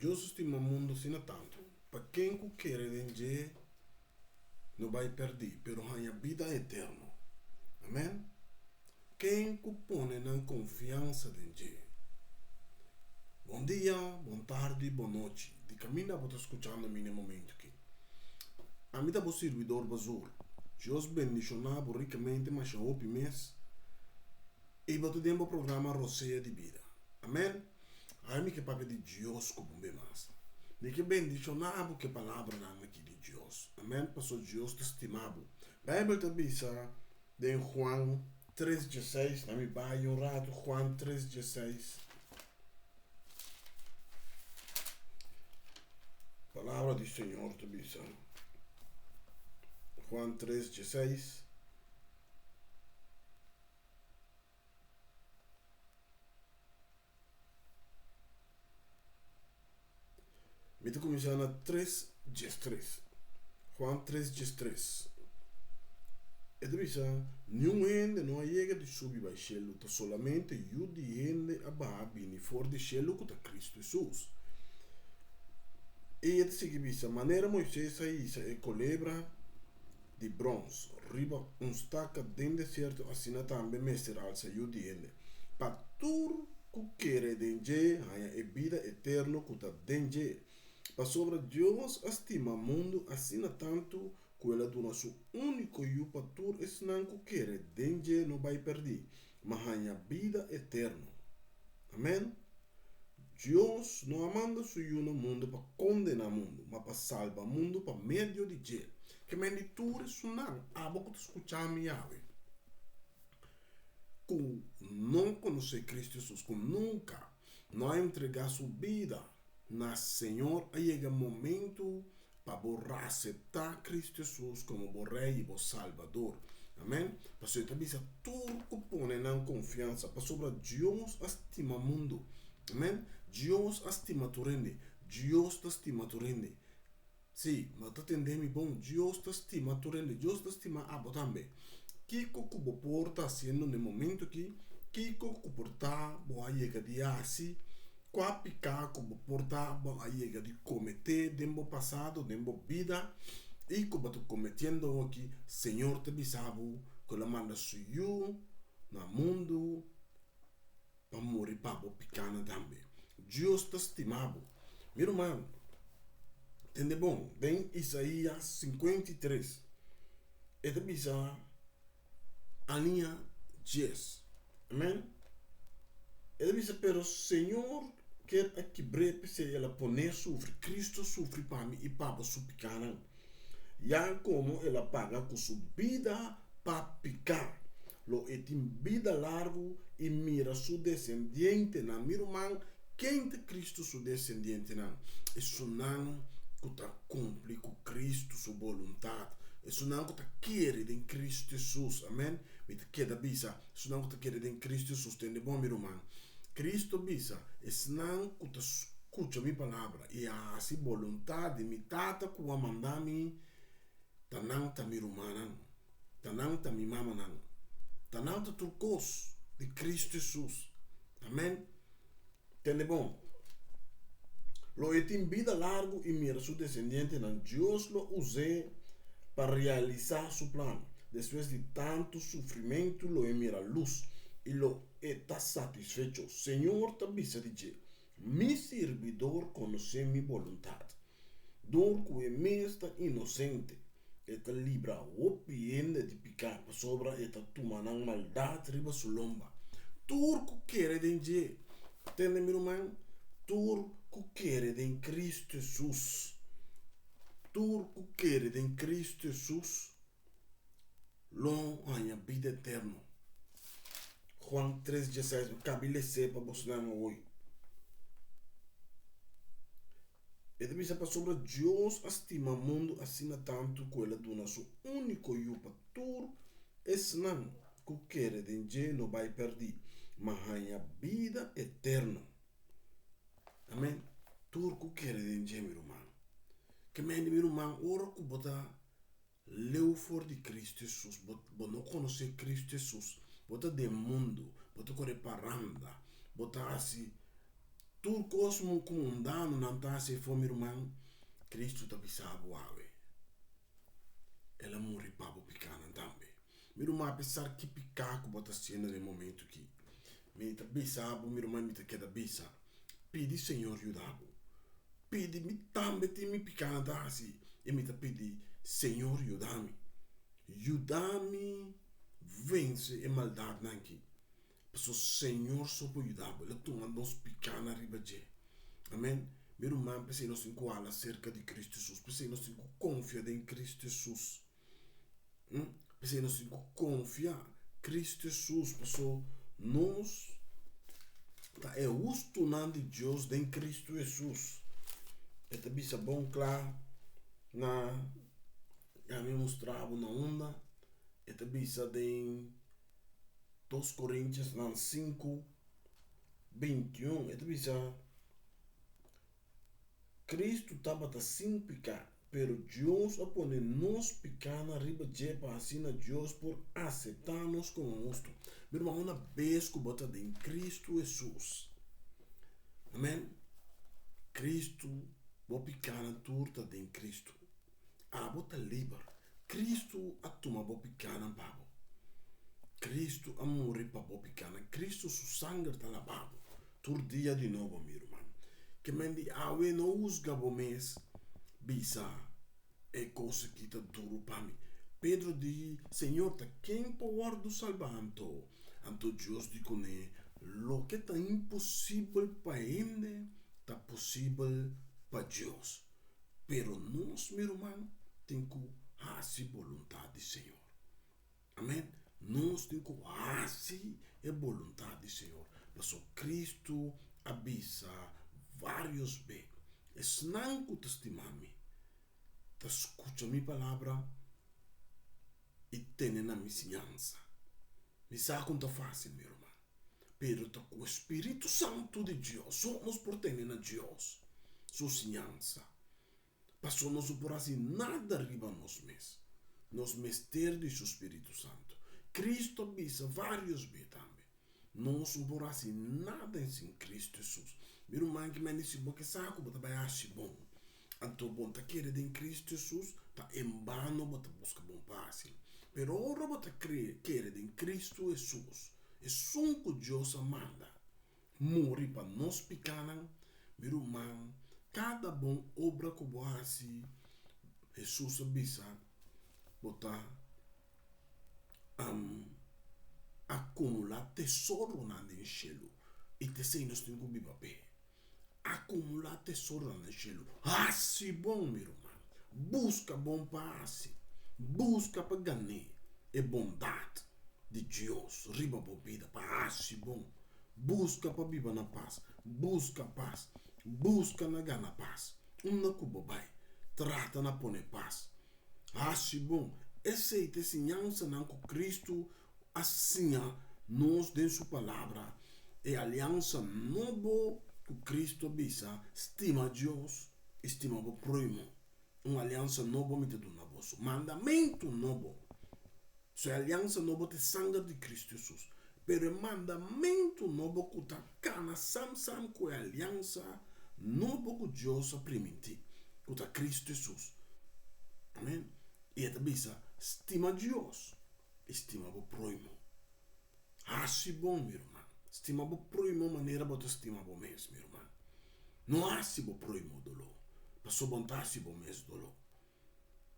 Deus estima o mundo sina tanto. Para quem que quer de não vai perder, pero a vida eterna. Amém? Quem que põe na confiança de Deus. Bom dia, boa tarde, boa noite. De caminho vou estar escutando nesse momento aqui. A mim é servidor basur. Deus bendicionado ricamente, mas já houve mês. E vou ter um programa Roceia de Vida. Amém? Aí me que papo de Deus como bem mais. De que bendicionado que palavra não aqui de Deus. Amém? Passou Deus te estimado. Bíblia te bisa de Juan 3:16. Na minha pai um rato Juan 3:16. Palavra do Senhor te bisa. Juan 3:16. Me te começar na 3:3. Juan 3:3. E te bisa, nenhum ende não chega de subir para o cielo, tá solamente o de ende ababini for de cielo que tá Cristo Jesus. E te sigue bisa, maneira Moisés saísa e colebra de bronze, riba staca dentro deserto, assim também mestre alça o de ende. Para tudo que quer denje, há vida eterna que tá denje. Para sobre Deus estima o mundo, assim tanto que ela do nosso único e o patur é não que quer denje não vai perder, mas há vida eterna. Amém? Deus não manda suyo no mundo para condenar o mundo, mas para salvar o mundo por meio de Jesus. Que me diture sunan, a boca de escuchar me ave. Que não conhece Cristo Jesus, que nunca não entregar sua vida na Senhor, chega momento para borrar aceitar Cristo Jesus como o Rei e o Salvador. Amém? Para isso também tudo que põe na confiança, para sobre Deus estima o mundo. Amém? Deus estima tu rende. Deus te estima tu rende. Sim, mas tu entendendo bom, Deus te estima tu rende. Deus te estima a também. Kiko que o porta sendo no momento que Kiko que porta boa chega de assim. Qua picar como porta boa chega de cometer tempo passado, tempo vida. E como tu cometendo aqui, Senhor te bisabo, que la manda suyo no mundo para morrer para o picana também. Deus te estimado. Meu irmão, entende bom? Vem Isaías 53. E te bisa a linha 10. Amém? E te bisa, pero Senhor quer que breve se ela poner sofre. Cristo sofre para mim e para o picana. Ya como ela paga com sua vida para picar. Lo etim vida largo e mira su descendiente na meu irmão, quem de Cristo su descendiente não? É sunan que está cumpre com Cristo sua vontade. É sunan que está querer em Cristo Jesus. Amém? Me te queda bisa. É sunan que está querer em Cristo Jesus. Tende bom meu irmão. Cristo bisa. É sunan que está escuta minha palavra e a assim vontade me tata que o mandar-me tanang ta meu irmão. Tanang ta minha mama não. Tanto turcos de Cristo Jesus. Amém? Entende bom? Lo etim vida largo e mira su descendiente nan Deus lo use para realizar su plan. Después de tanto sufrimiento lo mira luz e lo está satisfecho. Senhor te avisa dice, mi servidor conoce mi voluntad. Dor que me está inocente. Eta libra o piende de picar sobra eta tumanang maldade riba sulomba. Turco quer denje. Entende, meu irmão? Turco quer em Cristo Jesus. Turco quer em Cristo Jesus. Long a vida eterna. Juan 3:16. Cabile sepa vos não hoje. E deve ser sobre Deus estima o mundo assim tanto que ele dona seu único e o patur es não que quer de não vai perder, mas a vida eterna. Amém? Turco quer de meu irmão. Que meu irmão, ora que bota leu for de Cristo Jesus, bota não conhecer Cristo Jesus, bota de mundo, bota correr paranda, bota assim tur cosmo comandano não tá se for meu irmão, Cristo tá bisabo ave. Ela morre para picana também. Meu irmão, apesar que picar com bota cena no momento que me tá bisabo, meu irmão me tá queda bisa. Pedi Senhor ajudabo. Pedi me também te me picana tá assim. E me tá pedi Senhor ajudame. Ajudame vence a maldade nanki. Porque o Senhor só pode ajudar. Ele toma nos picana arriba de. Amém? Meu irmão, pensei nós em qual acerca de Cristo Jesus. Pensei nós em confiar em Cristo Jesus. Pensei nós em confiar em Cristo Jesus. Porque nós é justo de Deus em Cristo Jesus. É também bom claro na já me mostrava na onda. É também em 2 Coríntios 5, 21. É também Cristo estava sem pecar, pero Deus opone nos pecar na riba de para Deus por aceitar-nos como justo. Meu irmão, uma vez que bota em Cristo Jesus. Amém? Cristo, vou picar na turta em Cristo. Bota livre. Cristo a toma vou picar na babo. Cristo a morrer para vou picar na. Cristo su sangue está lavado. Tur dia de novo, meu irmão. Que mendi awe não usga bo mês. Bisa é coisa que está duro para mim. Pedro diz, Senhor, tá quem pode do salvamento? Então Deus diz né, lo que está impossível para ele, está possível para Deus. Pero nós, meu irmão, temos que fazer a vontade do Senhor. Amém? Nós temos que fazer a vontade do Senhor. Mas Cristo avisa vários vezes. É não que te estimame. Te escuta minha palavra e tem na minha ensinança. Me sabe como está fácil, meu irmão. Pero com o Espírito Santo de Deus, somos por ter na Deus. Sua ensinança. Passou nós por assim nada arriba nós mesmos. Nós mester de seu Espírito Santo. Cristo avisa vários vezes também. Nós por assim nada em Cristo Jesus. Meu irmão que me disse que saco, mas vai achar bom. Então, bom, tá querendo em Cristo Jesus, tá em vano, mas busca bom fácil. Pero ora, mas querendo em Cristo Jesus. É só que Deus manda. Morre para nós pecanos, meu irmão. Cada bom obra que você Jesus avisa, botar acumular tesouro na no cielo. E te sei nós temos que viver bem. Acumular tesouro no cielo. Se bom, meu irmão. Busca bom passe. Busca para ganhar a bondade de Deus. Riba bobida para bom. Busca para viver na paz. Busca paz. Busca na gana paz. Na cubobai. Trata na pone paz. Bom. Essa é a ensinança com Cristo. Assim, nós, de sua palavra, é aliança nova que Cristo avisa, estima Deus, estima o próximo. Uma aliança nova me do na vosso. Mandamento novo. Isso é aliança nova de sangue de Cristo Jesus. Pero é mandamento novo que está cana sam com a aliança nova que Deus permitiu. Que está Cristo Jesus. Amém? E ele avisa, estima Deus, estima o próximo. Bom, meu irmão. Estima o próximo maneira de estima o mês, meu irmão. Não há se o próximo dolor. Passou vontade se o mês dolor.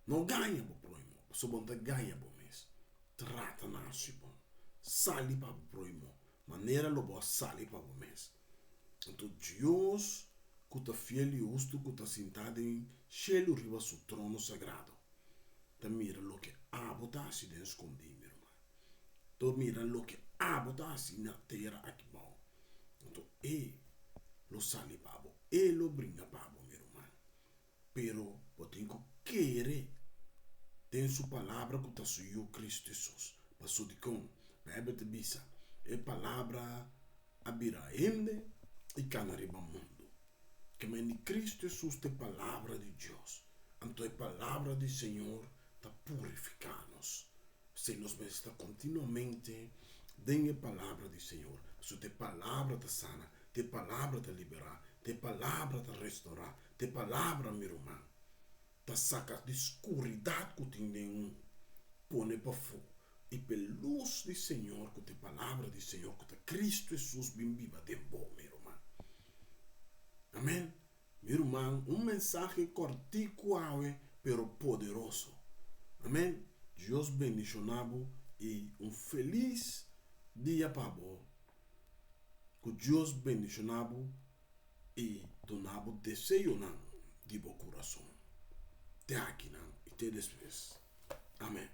Não ganha o próximo. Passou vontade ganha o mês. Trata na bom. Sali para o próximo. Maneira lobo sali para o mês. Então Deus, que está fiel e justo, que está sentado em cielo riba seu trono sagrado. Te mira lo que botasse de esconder, meu irmão. Te mira lo que botasse na terra aqui bom. Então, lo sali pabo, lo brinca pabo, meu irmão. Pero, eu tenho que querer. Tem sua palavra que está suyo Cristo Jesus. Passou de com, a Bíblia te bisa. É palavra abira ende e canariba mundo. Que me Cristo Jesus tem palavra de Deus. Então, é palavra do Senhor para purificar-nos. Se nos está continuamente, dengue a palavra do Senhor. Se tem palavra da sana, Te palavra te liberar. Te palavra te restaurar. Te palavra, meu irmão, te saca de escuridade que tem nenhum. Põe para fogo. E pela luz do Senhor, que te palavra do Senhor, que te Cristo Jesus bem viva de bom, meu irmão. Amém? Meu irmão, mensagem cortico, pero poderoso. Amém? Deus bendicionado e feliz dia para vós. Que Deus bendicionado e donado desejo de bom coração. Te aqui não e te despeço. Amém.